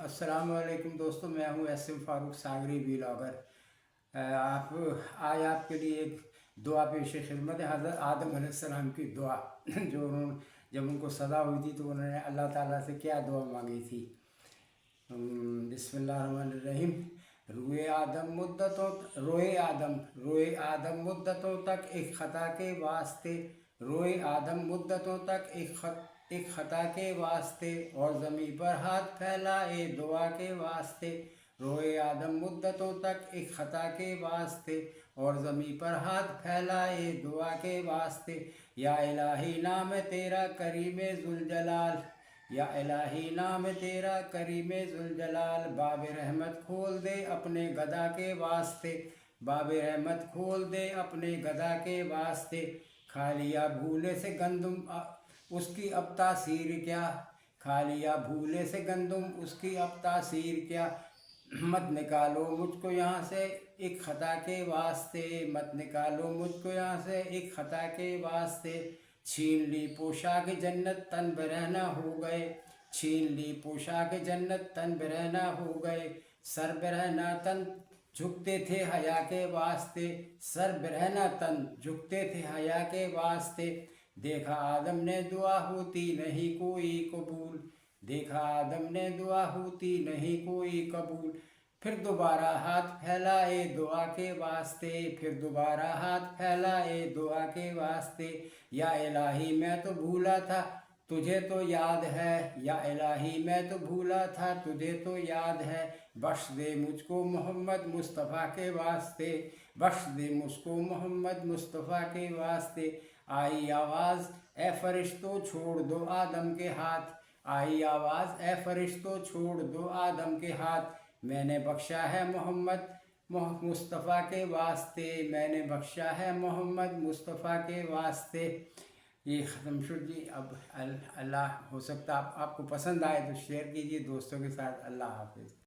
अस्सलाम वालेकुम दोस्तों, मैं हूँ एसएम फारूक सागरी व्लॉगर। आप आज आपके लिए एक दुआ पेश खिदमत है। हज़रत आदम अलैहिस्सलाम की दुआ जो उन्होंने जब उनको सज़ा हुई थी तो उन्होंने अल्लाह ताला से क्या दुआ मांगी थी। बिस्मिल्लाहिर्रहमानिर्रहीम। रोए आदम मुद्दतों तक एक ख़ता के वास्ते, रोए आदम मुद्दतों तक एक ख़ता के वास्ते, और ज़मीं पर हाथ फैलाए दुआ के वास्ते। रोए आदम मुद्दतों तक एक ख़ता के वास्ते, और ज़मीं पर हाथ फैलाए दुआ के वास्ते। या इलाही नाम तेरा करीमे ज़ुलजलाल, या इलाही नाम तेरा करीमे ज़ुलजलाल। बाब रहमत खोल दे अपने गदा के वास्ते, बाब रहमत खोल दे अपने गदा के वास्ते। खा लिया भूले से गंदुम उसकी अब तासीर क्या, खा लिया भूले से गंदुम उसकी अब तासीर क्या। मत निकालो मुझको यहाँ से एक ख़ता के वास्ते, मत निकालो मुझको यहाँ से एक ख़ता के वास्ते। छीन ली पोशाक जन्नत तन बरहना हो गए, छीन ली पोशाक जन्नत तन बरहना हो गए। सर बरहना तन झुकते थे हया के वास्ते, सर बरहना तन झुकते थे हया के वास्ते। देखा आदम ने दुआ होती नहीं कोई कबूल, देखा आदम ने दुआ होती नहीं कोई कबूल। फिर दोबारा हाथ फैलाए दुआ के वास्ते, फिर दोबारा हाथ फैलाए दुआ के वास्ते। या इलाही मैं तो भूला था तुझे तो याद है, या इलाही मैं तो भूला था तुझे तो याद है। बख्श दे मुझको मोहम्मद मुस्तफ़ा के वास्ते, बख्श दे मुझको मोहम्मद मुस्तफ़ा के वास्ते। आई आवाज़ ए फरिश्तों छोड़ दो आदम के हाथ, आई आवाज़ ए फरिश्तों छोड़ दो आदम के हाथ। मैंने बख्शा है मोहम्मद मुस्तफ़ा के वास्ते, मैंने बख्शा है मोहम्मद मुस्तफ़ा के वास्ते। ये ख़त्म शुरू जी। अब अल्लाह हो सकता आपको पसंद आए तो शेयर कीजिए दोस्तों के साथ। अल्लाह हाफ़िज़।